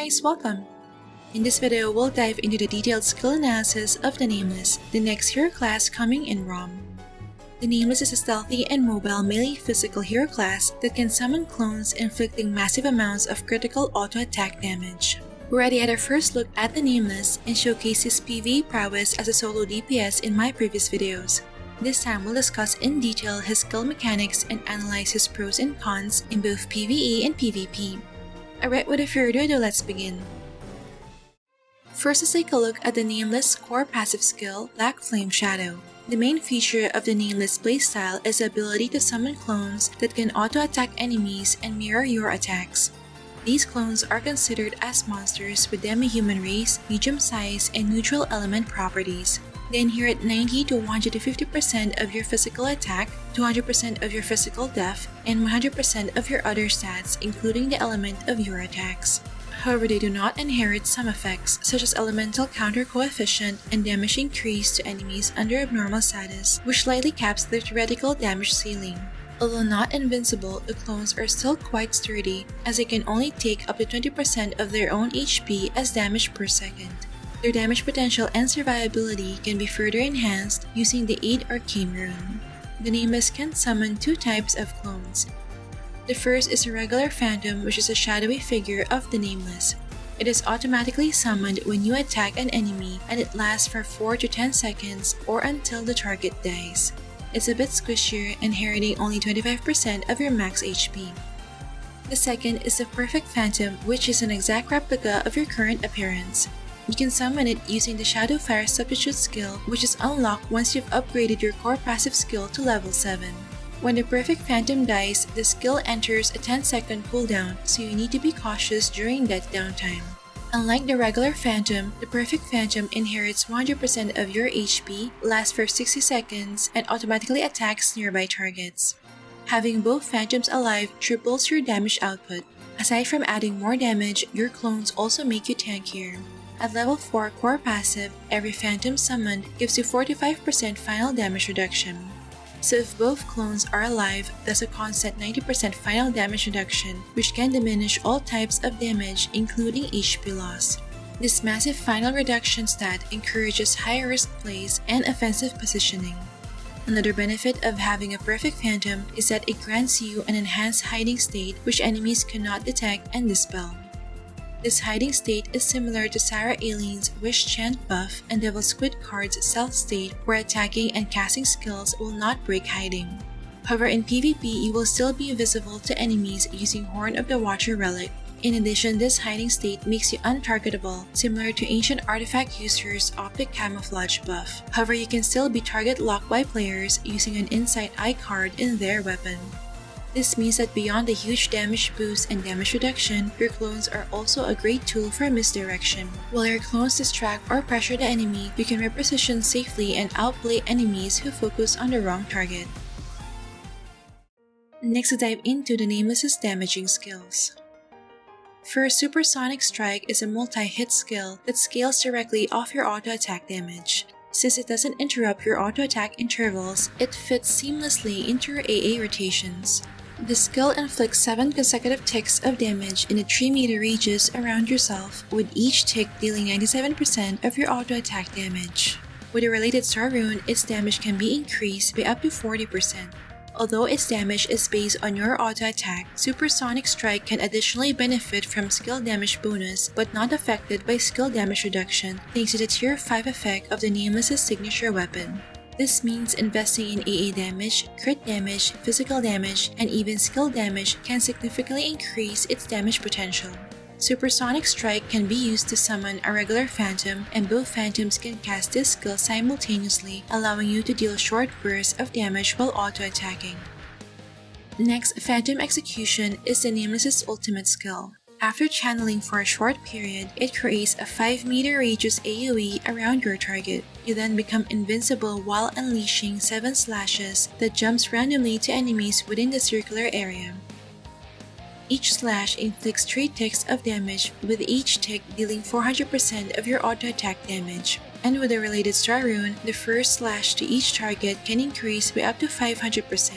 guys, welcome! In this video, we'll dive into the detailed skill analysis of the Nameless, the next hero class coming in ROM. The Nameless is a stealthy and mobile melee physical hero class that can summon clones, inflicting massive amounts of critical auto-attack damage. We already had our first look at the Nameless and showcased his PvE prowess as a solo DPS in my previous videos. This time, we'll discuss in detail his skill mechanics and analyze his pros and cons in both PvE and PvP. Alright, without further ado, let's begin. First, let's take a look at the Nameless core passive skill, Black Flame Shadow. The main feature of the Nameless playstyle is the ability to summon clones that can auto-attack enemies and mirror your attacks. These clones are considered as monsters with demi-human race, medium size, and neutral element properties. They inherit 90 to 150% of your physical attack, 200% of your physical def, and 100% of your other stats, including the element of your attacks. However, they do not inherit some effects, such as elemental counter coefficient and damage increase to enemies under abnormal status, which slightly caps their theoretical damage ceiling. Although not invincible, the clones are still quite sturdy, as they can only take up to 20% of their own HP as damage per second. Their damage potential and survivability can be further enhanced using the Aid Arcane Rune. The Nameless can summon two types of clones. The first is a regular phantom, which is a shadowy figure of the Nameless. It is automatically summoned when you attack an enemy, and it lasts for 4 to 10 seconds or until the target dies. It's a bit squishier, inheriting only 25% of your max HP. The second is the Perfect Phantom, which is an exact replica of your current appearance. You can summon it using the Shadow Fire Substitute skill, which is unlocked once you've upgraded your core passive skill to level 7. When the Perfect Phantom dies, the skill enters a 10-second cooldown, so you need to be cautious during that downtime. Unlike the regular Phantom, the Perfect Phantom inherits 100% of your HP, lasts for 60 seconds, and automatically attacks nearby targets. Having both Phantoms alive triples your damage output. Aside from adding more damage, your clones also make you tankier. At level 4 core passive, every Phantom summoned gives you 45% final damage reduction. So if both clones are alive, that's a constant 90% final damage reduction, which can diminish all types of damage, including HP loss. This massive final reduction stat encourages high-risk plays and offensive positioning. Another benefit of having a Perfect Phantom is that it grants you an enhanced hiding state which enemies cannot detect and dispel. This hiding state is similar to Sarah Alien's Wish Chant buff and Devil Squid card's Stealth state, where attacking and casting skills will not break hiding. However, in PvP, you will still be visible to enemies using Horn of the Watcher relic. In addition, this hiding state makes you untargetable, similar to Ancient Artifact user's Optic Camouflage buff. However, you can still be target locked by players using an Insight Eye card in their weapon. This means that beyond the huge damage boost and damage reduction, your clones are also a great tool for misdirection. While your clones distract or pressure the enemy, you can reposition safely and outplay enemies who focus on the wrong target. Next, let's dive into the Nameless's damaging skills. First, Supersonic Strike is a multi-hit skill that scales directly off your auto-attack damage. Since it doesn't interrupt your auto-attack intervals, it fits seamlessly into your AA rotations. The skill inflicts 7 consecutive ticks of damage in a 3-meter radius around yourself, with each tick dealing 97% of your auto-attack damage. With a related star rune, its damage can be increased by up to 40%. Although its damage is based on your auto-attack, Supersonic Strike can additionally benefit from skill damage bonus but not affected by skill damage reduction thanks to the tier 5 effect of the Nameless's signature weapon. This means investing in AA damage, crit damage, physical damage, and even skill damage can significantly increase its damage potential. Supersonic Strike can be used to summon a regular Phantom, and both Phantoms can cast this skill simultaneously, allowing you to deal short bursts of damage while auto-attacking. Next, Phantom Execution is the Nameless's ultimate skill. After channeling for a short period, it creates a 5-meter radius AoE around your target. You then become invincible while unleashing 7 slashes that jumps randomly to enemies within the circular area. Each slash inflicts 3 ticks of damage, with each tick dealing 400% of your auto-attack damage. And with a related star rune, the first slash to each target can increase by up to 500%.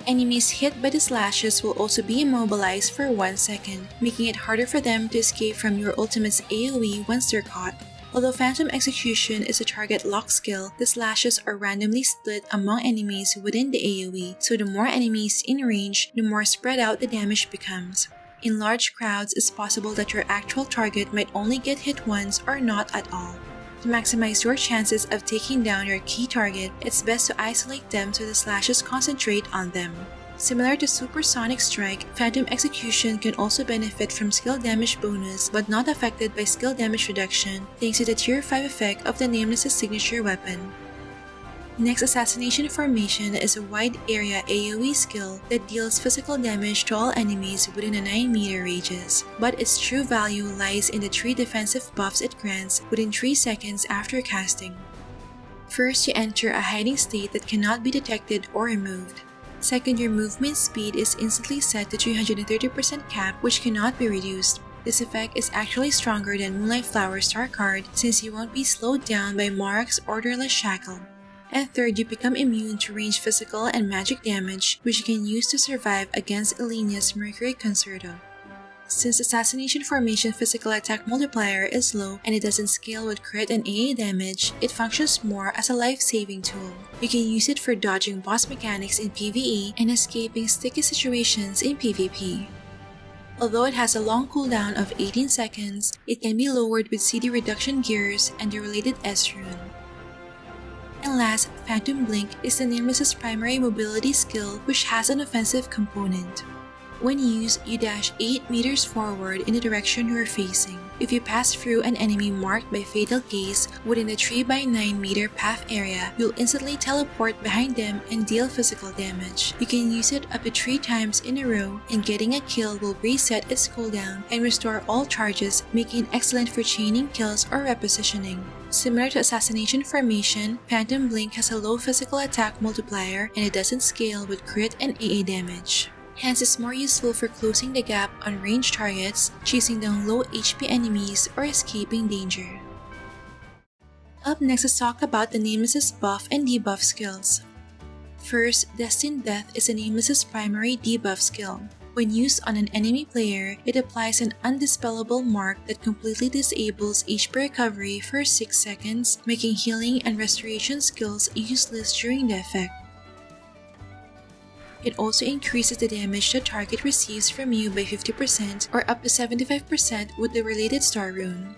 Enemies hit by the slashes will also be immobilized for 1 second, making it harder for them to escape from your ultimate's AoE once they're caught. Although Phantom Execution is a target lock skill, the slashes are randomly split among enemies within the AoE, so the more enemies in range, the more spread out the damage becomes. In large crowds, it's possible that your actual target might only get hit once or not at all. To maximize your chances of taking down your key target, it's best to isolate them so the slashes concentrate on them. Similar to Supersonic Strike, Phantom Execution can also benefit from skill damage bonus but not affected by skill damage reduction thanks to the Tier 5 effect of the Nameless' signature weapon. Next, Assassination Formation is a wide area AoE skill that deals physical damage to all enemies within a 9-meter radius, but its true value lies in the 3 defensive buffs it grants within 3 seconds after casting. First, you enter a hiding state that cannot be detected or removed. Second, your movement speed is instantly set to 330% cap, which cannot be reduced. This effect is actually stronger than Moonlight Flower Star card since you won't be slowed down by Morak's Orderless Shackle. And third, you become immune to range physical and magic damage, which you can use to survive against Elenia's Mercury Concerto. Since Assassination Formation physical attack multiplier is low and it doesn't scale with crit and AA damage, it functions more as a life-saving tool. You can use it for dodging boss mechanics in PvE and escaping sticky situations in PvP. Although it has a long cooldown of 18 seconds, it can be lowered with CD reduction gears and the related S rune. And last, Phantom Blink is the Nemesis' primary mobility skill which has an offensive component. When used, you dash 8 meters forward in the direction you are facing. If you pass through an enemy marked by Fatal Gaze within the 3x9 meter path area, you'll instantly teleport behind them and deal physical damage. You can use it up to 3 times in a row, and getting a kill will reset its cooldown and restore all charges, making it excellent for chaining kills or repositioning. Similar to Assassination Formation, Phantom Blink has a low physical attack multiplier and it doesn't scale with crit and AA damage. Hence, it's more useful for closing the gap on ranged targets, chasing down low HP enemies, or escaping danger. Up next, let's talk about the Nemesis buff and debuff skills. First, Destined Death is the Nemesis' primary debuff skill. When used on an enemy player, it applies an undispellable mark that completely disables HP recovery for 6 seconds, making healing and restoration skills useless during the effect. It also increases the damage the target receives from you by 50% or up to 75% with the related star rune.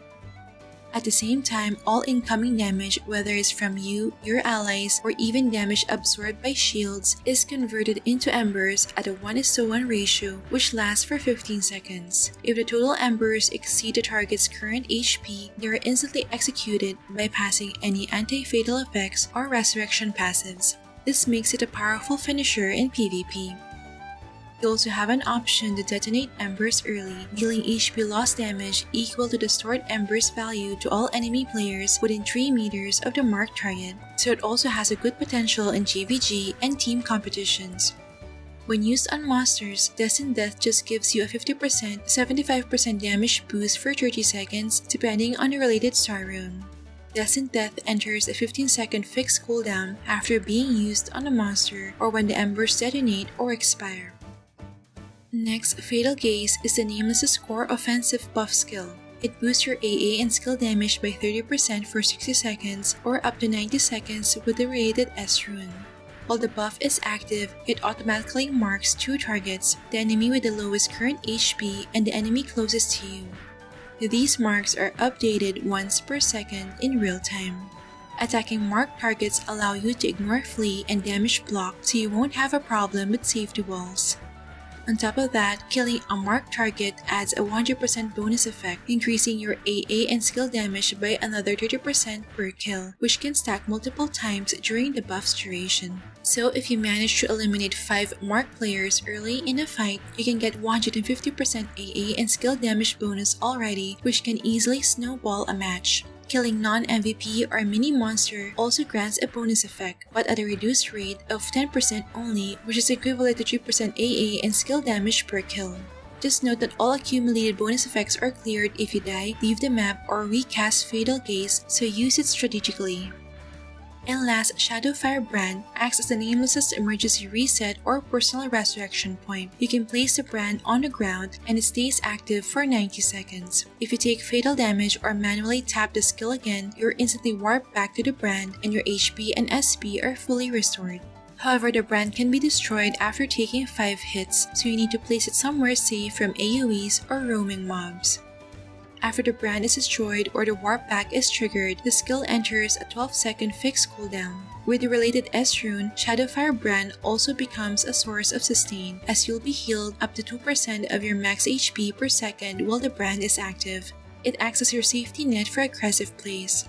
At the same time, all incoming damage, whether it's from you, your allies, or even damage absorbed by shields, is converted into embers at a 1:1 ratio which lasts for 15 seconds. If the total embers exceed the target's current HP, they are instantly executed, bypassing any anti-fatal effects or resurrection passives. This makes it a powerful finisher in PvP. You also have an option to detonate embers early, dealing HP loss damage equal to the stored embers value to all enemy players within 3 meters of the marked target, so it also has a good potential in GVG and team competitions. When used on monsters, Destined Death just gives you a 50%-75% damage boost for 30 seconds depending on the related star rune. Destined Death enters a 15-second fixed cooldown after being used on a monster or when the embers detonate or expire. Next, Fatal Gaze is the Nameless' core offensive buff skill. It boosts your AA and skill damage by 30% for 60 seconds or up to 90 seconds with the related S rune. While the buff is active, it automatically marks 2 targets, the enemy with the lowest current HP and the enemy closest to you. These marks are updated once per second in real time. Attacking marked targets allow you to ignore flee and damage block so you won't have a problem with safety walls. On top of that, killing a marked target adds a 100% bonus effect, increasing your AA and skill damage by another 30% per kill, which can stack multiple times during the buff's duration. So if you manage to eliminate 5 marked players early in a fight, you can get 150% AA and skill damage bonus already, which can easily snowball a match. Killing non-MVP or mini-monster also grants a bonus effect, but at a reduced rate of 10% only, which is equivalent to 3% AA and skill damage per kill. Just note that all accumulated bonus effects are cleared if you die, leave the map, or recast Fatal Gaze, so use it strategically. And last, Shadowfire Brand acts as the Nameless's emergency reset or personal resurrection point. You can place the brand on the ground and it stays active for 90 seconds. If you take fatal damage or manually tap the skill again, you're instantly warped back to the brand and your HP and SP are fully restored. However, the brand can be destroyed after taking 5 hits, so you need to place it somewhere safe from AoEs or roaming mobs. After the brand is destroyed or the warp back is triggered, the skill enters a 12-second fixed cooldown. With the related S rune, Shadowfire Brand also becomes a source of sustain, as you'll be healed up to 2% of your max HP per second while the brand is active. It acts as your safety net for aggressive plays.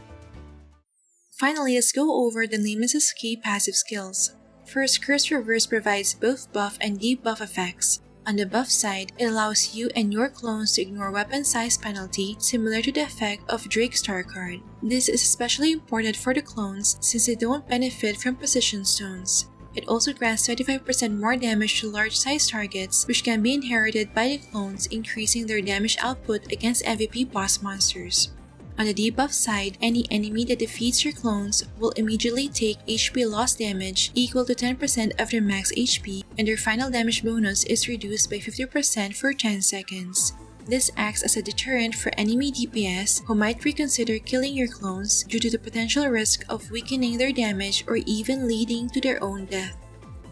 Finally, let's go over the Nameless's key passive skills. First, Curse Reverse provides both buff and debuff effects. On the buff side, it allows you and your clones to ignore weapon size penalty, similar to the effect of Drake's Star card. This is especially important for the clones since they don't benefit from position stones. It also grants 25% more damage to large-size targets, which can be inherited by the clones, increasing their damage output against MVP boss monsters. On the debuff side, any enemy that defeats your clones will immediately take HP loss damage equal to 10% of their max HP, and their final damage bonus is reduced by 50% for 10 seconds. This acts as a deterrent for enemy DPS who might reconsider killing your clones due to the potential risk of weakening their damage or even leading to their own death.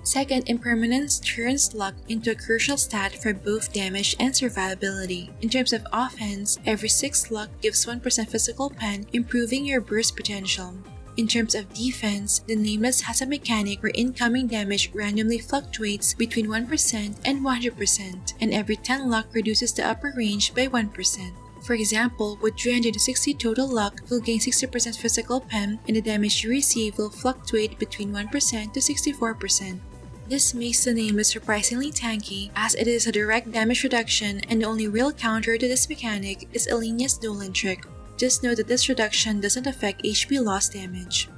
Second, Impermanence turns luck into a crucial stat for both damage and survivability. In terms of offense, every 6 luck gives 1% physical pen, improving your burst potential. In terms of defense, the Nameless has a mechanic where incoming damage randomly fluctuates between 1% and 100%, and every 10 luck reduces the upper range by 1%. For example, with 360 total luck, you'll gain 60% physical pen, and the damage you receive will fluctuate between 1% to 64%. This makes the Nameless surprisingly tanky, as it is a direct damage reduction, and the only real counter to this mechanic is Alenia's Dolan trick. Just note that this reduction doesn't affect HP loss damage.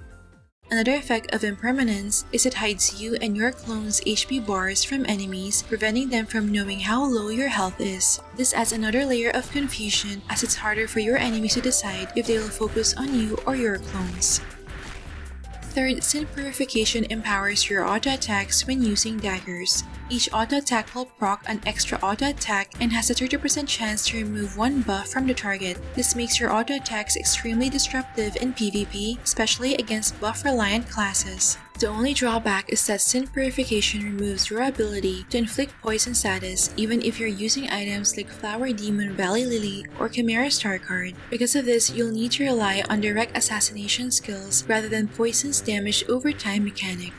Another effect of Impermanence is it hides you and your clones' HP bars from enemies, preventing them from knowing how low your health is. This adds another layer of confusion, as it's harder for your enemies to decide if they will focus on you or your clones. Third, Sin Purification empowers your auto attacks when using daggers. Each auto attack will proc an extra auto attack and has a 30% chance to remove one buff from the target. This makes your auto attacks extremely disruptive in PvP, especially against buff-reliant classes. The only drawback is that Sin Purification removes your ability to inflict poison status even if you're using items like Flower Demon Valley Lily or Chimera Star card. Because of this, you'll need to rely on direct assassination skills rather than poison's damage over time mechanic.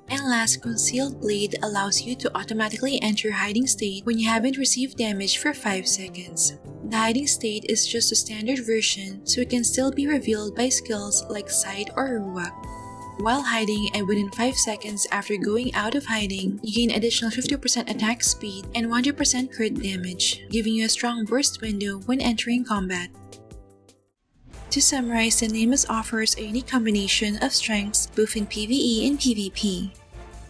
And last, Concealed Blade allows you to automatically enter hiding state when you haven't received damage for 5 seconds. The hiding state is just a standard version, so it can still be revealed by skills like Sight or Ruach. While hiding and within 5 seconds after going out of hiding, you gain additional 50% attack speed and 100% crit damage, giving you a strong burst window when entering combat. To summarize, the Nameless offers a unique combination of strengths both in PvE and PvP.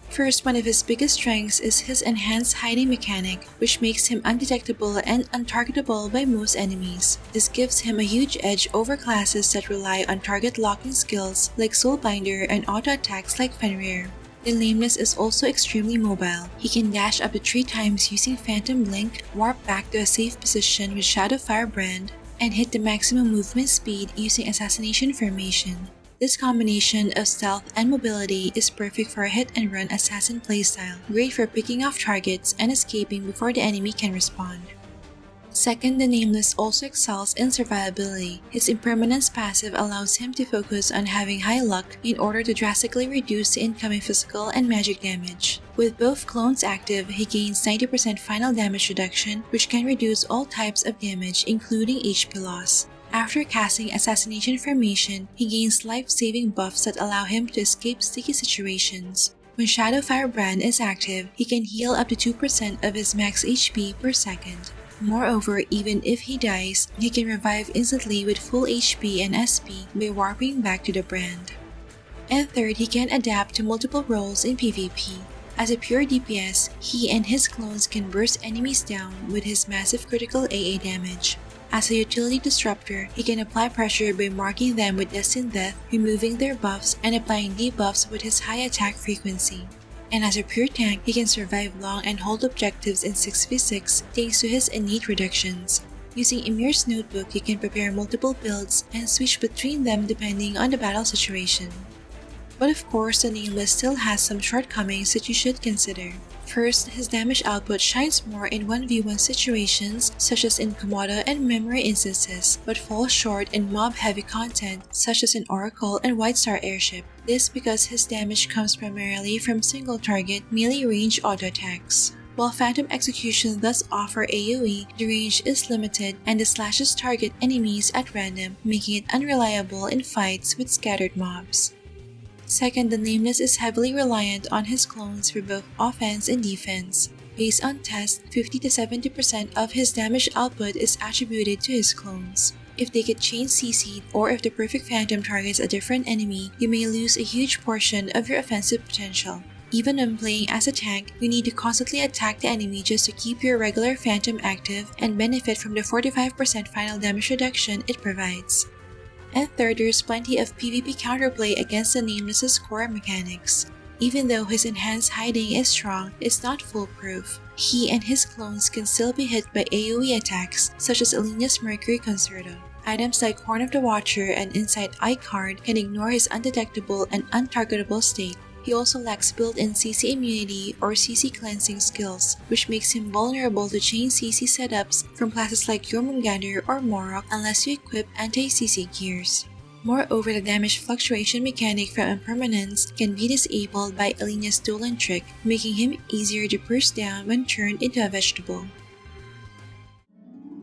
First, one of his biggest strengths is his enhanced hiding mechanic, which makes him undetectable and untargetable by most enemies. This gives him a huge edge over classes that rely on target locking skills like Soulbinder and auto attacks like Fenrir. The Nameless is also extremely mobile. He can dash up to 3 times using Phantom Blink, warp back to a safe position with Shadowfire Brand, and hit the maximum movement speed using Assassination Formation. This combination of stealth and mobility is perfect for a hit-and-run assassin playstyle, great for picking off targets and escaping before the enemy can respond. Second, the Nameless also excels in survivability. His Impermanence passive allows him to focus on having high luck in order to drastically reduce the incoming physical and magic damage. With both clones active, he gains 90% final damage reduction, which can reduce all types of damage including HP loss. After casting Assassination Formation, he gains life-saving buffs that allow him to escape sticky situations. When Shadowfire Brand is active, he can heal up to 2% of his max HP per second. Moreover, even if he dies, he can revive instantly with full HP and SP by warping back to the brand. And third, he can adapt to multiple roles in PvP. As a pure DPS, he and his clones can burst enemies down with his massive critical AA damage. As a utility disruptor, he can apply pressure by marking them with Destined Death, removing their buffs, and applying debuffs with his high attack frequency. And as a pure tank, he can survive long and hold objectives in 6v6 thanks to his innate reductions. Using Emir's notebook, you can prepare multiple builds and switch between them depending on the battle situation. But of course, the Nameless still has some shortcomings that you should consider. First, his damage output shines more in 1v1 situations such as in Komodo and memory instances, but falls short in mob-heavy content such as in Oracle and White Star Airship. This because his damage comes primarily from single-target, melee-range auto-attacks. While Phantom Execution thus offer AoE, the range is limited and the slashes target enemies at random, making it unreliable in fights with scattered mobs. Second, the Nameless is heavily reliant on his clones for both offense and defense. Based on tests, 50-70% of his damage output is attributed to his clones. If they get chain CC'd or if the perfect Phantom targets a different enemy, you may lose a huge portion of your offensive potential. Even when playing as a tank, you need to constantly attack the enemy just to keep your regular Phantom active and benefit from the 45% final damage reduction it provides. And third, there's plenty of PvP counterplay against the Nameless's core mechanics. Even though his enhanced hiding is strong, it's not foolproof. He and his clones can still be hit by AoE attacks such as Alinia's Mercury Concerto. Items like Horn of the Watcher and Insight Eye Card can ignore his undetectable and untargetable state. He also lacks built-in CC immunity or CC cleansing skills, which makes him vulnerable to chain CC setups from classes like Jormungandr or Morok unless you equip anti-CC gears. Moreover, the damage fluctuation mechanic from Impermanence can be disabled by Alinia's Dolan trick, making him easier to burst down when turned into a vegetable.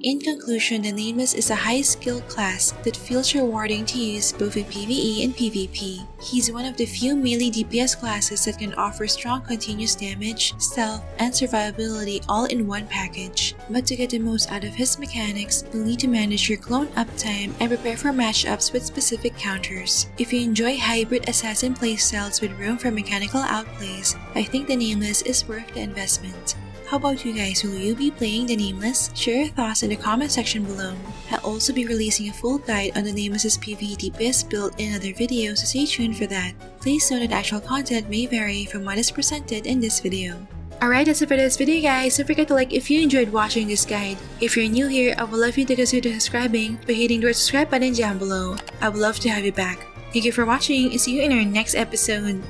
In conclusion, the Nameless is a high-skilled class that feels rewarding to use both in PvE and PvP. He's one of the few melee DPS classes that can offer strong continuous damage, stealth, and survivability all in one package. But to get the most out of his mechanics, you'll need to manage your clone uptime and prepare for matchups with specific counters. If you enjoy hybrid assassin playstyles with room for mechanical outplays, I think the Nameless is worth the investment. How about you guys? Will you be playing the Nameless? Share your thoughts in the comment section below. I'll also be releasing a full guide on the Nemesis's PvE DPS build in other videos, so stay tuned for that. Please note that actual content may vary from what is presented in this video. Alright, that's it for this video guys. Don't forget to like if you enjoyed watching this guide. If you're new here, I would love you to consider subscribing by hitting the subscribe button down below. I would love to have you back. Thank you for watching and see you in our next episode.